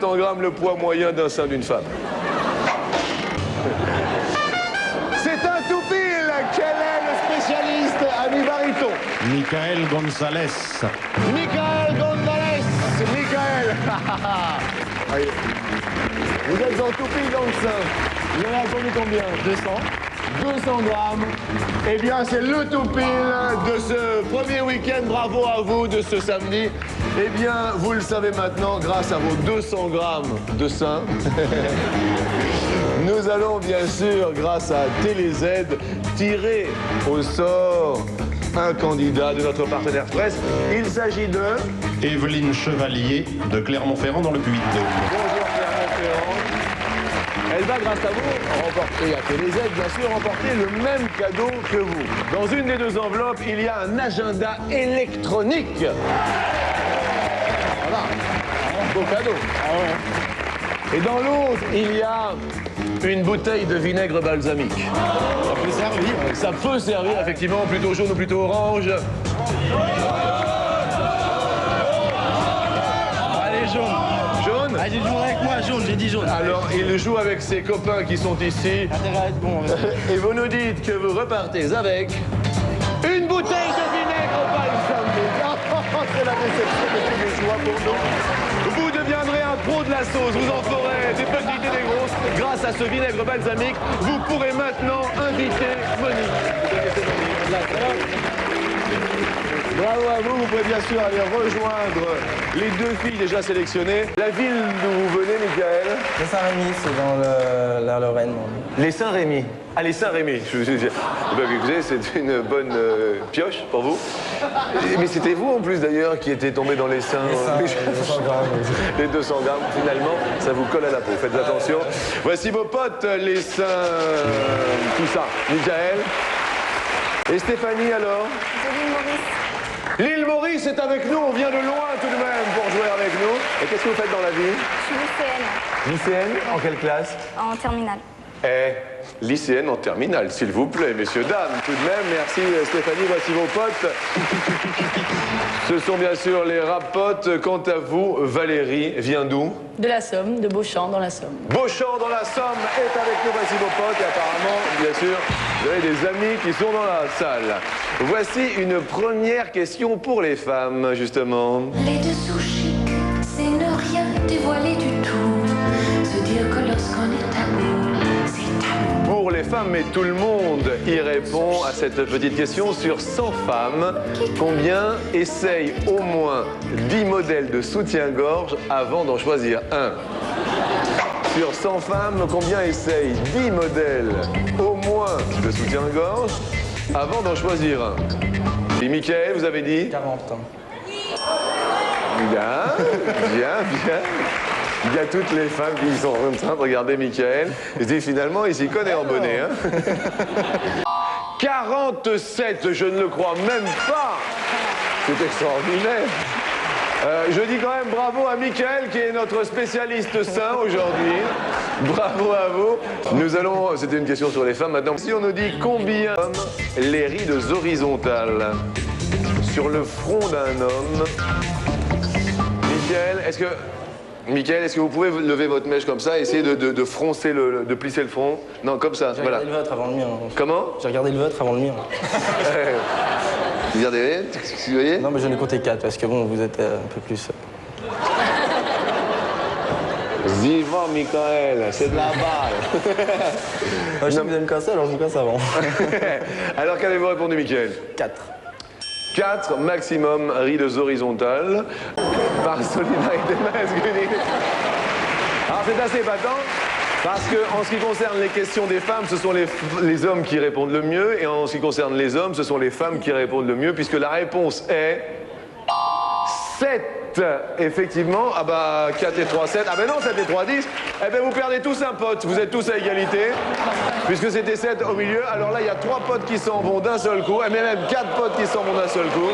200 grammes le poids moyen d'un sein d'une femme. C'est un tout-pile. Quel est le spécialiste, ami baryton? Michael Gonzalez. Michael Gonzalez. Michael. Allez. Vous êtes en tout-pile dans le sein. Vous en avez attendu combien? 200 grammes. Eh bien, c'est le tout-pile de ce premier week-end. Bravo à vous de ce samedi. Eh bien, vous le savez maintenant, grâce à vos 200 grammes de sein, nous allons bien sûr, grâce à TéléZ, tirer au sort un candidat de notre partenaire presse. Il s'agit de... Evelyne Chevalier de Clermont-Ferrand dans le Puy-de-Dôme. Bonjour Clermont-Ferrand. Elle va, grâce à vous, remporter, à TéléZ, bien sûr, remporter le même cadeau que vous. Dans une des deux enveloppes, il y a un agenda électronique. Voilà, un beau cadeau. Et dans l'autre, il y a une bouteille de vinaigre balsamique. Ça peut servir. Ça peut servir, effectivement, plutôt jaune ou plutôt orange. Allez, jaune. Jaune? Allez, joue avec moi, jaune, j'ai dit jaune. Alors, il joue avec ses copains qui sont ici. Intérêt à être bon. Et vous nous dites que vous repartez avec une bouteille de vinaigre balsamique. Oh, c'est la déception de tous les choix pour nous. Vous deviendrez un pro de la sauce. Vous en ferez des petites et des grosses. Grâce à ce vinaigre balsamique, vous pourrez maintenant inviter Monique. Vous connaissez Monique? Bravo à vous. Vous pouvez bien sûr aller rejoindre les deux filles déjà sélectionnées. La ville d'où vous venez, Michael? Les Saint-Rémy, c'est dans la Lorraine. Les Saint-Rémy. Ah, les Saint-Rémy. Écoutez, c'est une bonne pioche pour vous. Mais c'était vous en plus d'ailleurs qui étiez tombé dans les seins. Les 200 grammes. Les 200 grammes, finalement, ça vous colle à la peau. Faites attention. Voici vos potes, les seins. Tout ça. Michael. Et Stéphanie alors? L'île Maurice. L'île Maurice est avec nous. On vient de loin tout de même pour jouer avec nous. Et qu'est-ce que vous faites dans la vie? Je suis lycéenne. Lycéenne? En quelle classe? En terminale. Lycéenne en terminale, s'il vous plaît, messieurs, dames, tout de même. Merci Stéphanie, voici vos potes. Ce sont bien sûr les rapotes. Quant à vous, Valérie vient d'où? De la Somme, de Beauchamp dans la Somme. Beauchamp dans la Somme est avec nous, voici vos potes. Et apparemment, bien sûr, vous avez des amis qui sont dans la salle. Voici une première question pour les femmes, justement. Les dessous chics, c'est ne rien dévoiler du tout. Se dire que lorsqu'on est amoureux, c'est tabou. Pour les femmes, mais tout le monde y répond à cette petite question. Sur 100 femmes, combien essayent au moins 10 modèles de soutien-gorge avant d'en choisir un? Sur 100 femmes, combien essayent 10 modèles au moins de soutien-gorge avant d'en choisir un? Et Michael, vous avez dit? 40 ans. Bien, bien. Il y a toutes les femmes qui sont en train de regarder Michael. Et disent finalement, il s'y connaît en bonnet. Hein. 47, je ne le crois même pas. C'est extraordinaire. Je dis quand même bravo à Michael qui est notre spécialiste sein aujourd'hui. Bravo à vous. Nous allons, c'était une question sur les femmes maintenant. Si on nous dit combien les rides horizontales sur le front d'un homme, Michael, est-ce que vous pouvez lever votre mèche comme ça et essayer de froncer, de plisser le front? Non, comme ça, J'ai voilà. regardé le vôtre avant le mien. Comment? J'ai regardé le vôtre avant le mien. Vous voyez? Non, mais j'en ai compté 4 parce que bon, vous êtes un peu plus. Vivant, Michael, c'est de la balle. Je sais que vous allez me casser, alors je vous casse avant. Alors, qu'avez-vous répondu, Michael? 4. 4 maximum rides horizontales par solidarité masculine. Alors c'est assez épatant parce que en ce qui concerne les questions des femmes, ce sont les hommes qui répondent le mieux et en ce qui concerne les hommes, ce sont les femmes qui répondent le mieux puisque la réponse est 7. Effectivement, ah bah 4 et 3, 7. Ah ben non, 7 et 3, 10. Eh ben vous perdez tous un pote, vous êtes tous à égalité. Puisque c'était 7 au milieu, alors là il y a 3 potes qui s'en vont d'un seul coup, et même 4 potes qui s'en vont d'un seul coup.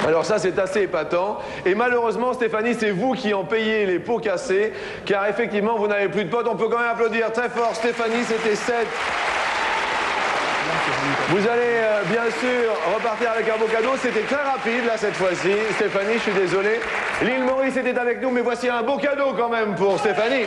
Alors ça c'est assez épatant. Et malheureusement Stéphanie, c'est vous qui en payez les pots cassés, car effectivement vous n'avez plus de potes. On peut quand même applaudir très fort Stéphanie, c'était 7. Vous allez bien sûr repartir avec un beau cadeau. C'était très rapide là cette fois-ci. Stéphanie, je suis désolé. L'île Maurice était avec nous, mais voici un beau cadeau quand même pour Stéphanie.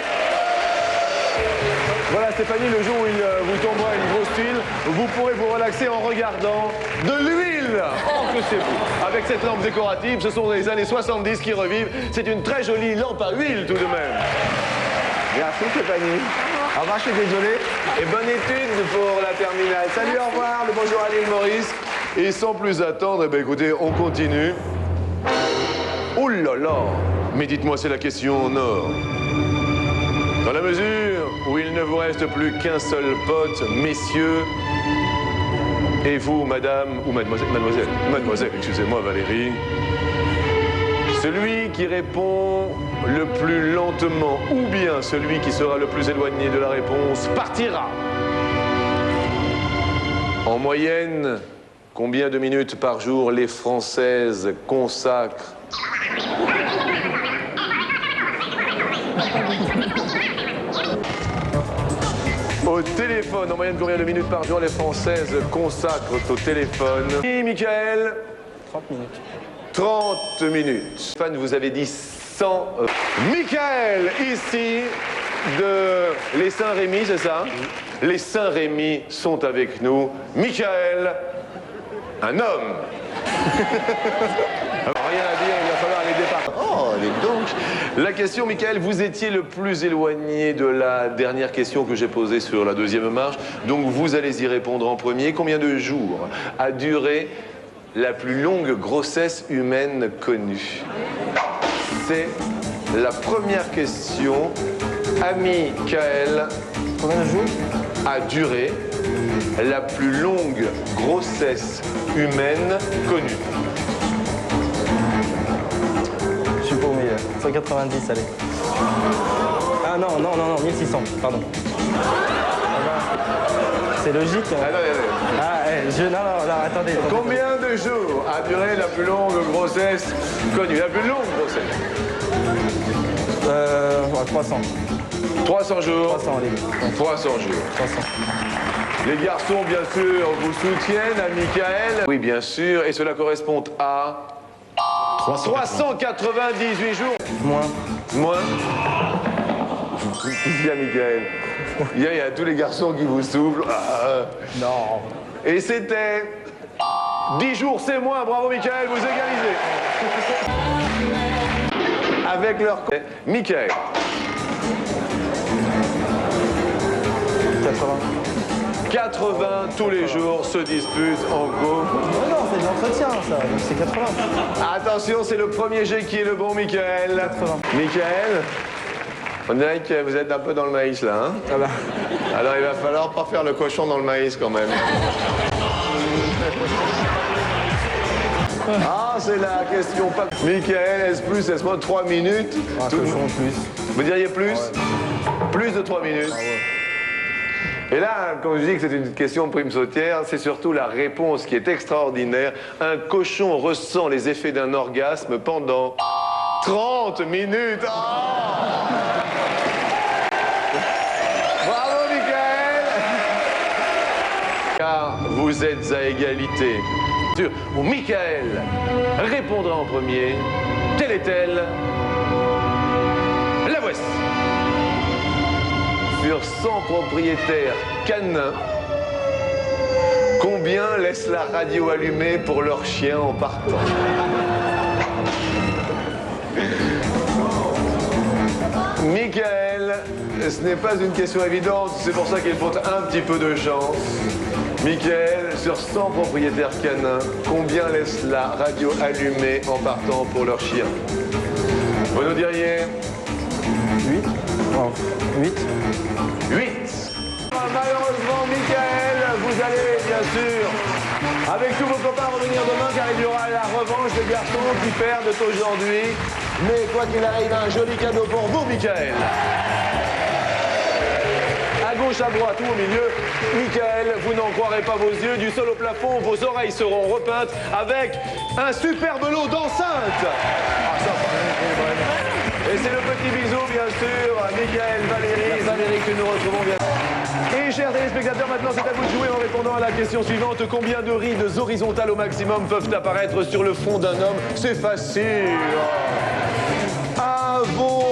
Voilà Stéphanie, le jour où il vous tombera une grosse tuile, vous pourrez vous relaxer en regardant de l'huile. Oh que c'est beau. Avec cette lampe décorative, ce sont les années 70 qui revivent. C'est une très jolie lampe à huile tout de même. Merci Stéphanie. Au revoir, je suis désolé. Et bonne étude pour la terminale. Salut, au revoir, le bonjour à l'île Maurice. Et sans plus attendre, eh bien, écoutez, on continue. Oh là là. Mais dites-moi, c'est la question en or. Dans la mesure où il ne vous reste plus qu'un seul pote, messieurs, et vous, madame, ou mademoiselle, excusez-moi Valérie, celui qui répond le plus lentement, ou bien celui qui sera le plus éloigné de la réponse, partira. En moyenne, combien de minutes par jour les Françaises consacrent au téléphone? En moyenne, combien de minutes par jour les Françaises consacrent au téléphone? Et Michael? 30 minutes. 30 minutes. Fan, vous avez dit 100. Michael, ici, de les Saint-Rémy, c'est ça? Les Saint-Rémy sont avec nous. Michael, un homme. Alors, rien à dire, il va falloir aller départ. Oh, allez donc. La question, Michael, vous étiez le plus éloigné de la dernière question que j'ai posée sur la deuxième marche. Donc, vous allez y répondre en premier. Combien de jours a duré la plus longue grossesse humaine connue? C'est la première question. Ami Kael, Combien de jours? a duré la plus longue grossesse humaine connue? Je suis pas au meilleur. 190, allez. Ah non, 1600, pardon. C'est logique. Hein. Attendez. Non, attendez. Combien de jours a duré la plus longue grossesse connue? La plus longue grossesse? 300. 300 jours. 300, allez. 300 jours. 300. Les garçons, bien sûr, vous soutiennent à Michael. Oui, bien sûr. Et cela correspond à 398 jours. Moins. Qu'est-ce qu'il y a, Michael? Il y a tous les garçons qui vous soufflent. Non. Et c'était 10 jours, c'est moins. Bravo, Michael, vous égalisez. Avec leur... Michael. 80. 80 tous les jours se disputent en go. Oh non, c'est de l'entretien, ça. Donc c'est 80. Attention, c'est le premier jet qui est le bon, Michael. 80. Michael, on dirait que vous êtes un peu dans le maïs, là, hein? Ah bah. Alors, il va falloir pas faire le cochon dans le maïs, quand même. Ah, c'est la question pas... Michael, est-ce plus, est-ce moins de 3 minutes? Un cochon plus. Vous diriez plus? Plus de 3 minutes. Ah ouais. Et là, quand je dis que c'est une question prime sautière, c'est surtout la réponse qui est extraordinaire. Un cochon ressent les effets d'un orgasme pendant 30 minutes. Oh, bravo, Michael. Car vous êtes à égalité. Où Michael répondra en premier. Quelle est-elle? La voici. Sur 100 propriétaires canins, combien laissent la radio allumée pour leur chien en partant? Michael, ce n'est pas une question évidente, c'est pour ça qu'il faut un petit peu de chance. Michael, sur 100 propriétaires canins, combien laissent la radio allumée en partant pour leur chien? Vous nous diriez? 8. Oh, 8. 8. Malheureusement, Michael, vous allez bien sûr, avec tous vos copains, revenir demain car il y aura la revanche des garçons qui perdent aujourd'hui. Mais quoi qu'il arrive, un joli cadeau pour vous, Michael. À gauche, à droite ou au milieu, Michael, vous n'en croirez pas vos yeux, du sol au plafond, vos oreilles seront repeintes avec un superbe lot d'enceintes. Et c'est le petit bisou, bien sûr, à Michael, Valérie, que nous retrouvons bien. Et chers téléspectateurs, maintenant c'est à vous de jouer en répondant à la question suivante. Combien de rides horizontales au maximum peuvent apparaître sur le front d'un homme? C'est facile. À vos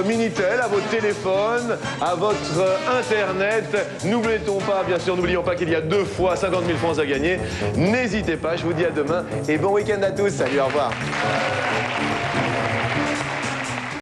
Minitel, à votre téléphone, à votre Internet. N'oublions pas, bien sûr, n'oublions pas qu'il y a 2 fois 50 000 francs à gagner. N'hésitez pas, je vous dis à demain et bon week-end à tous. Salut, au revoir.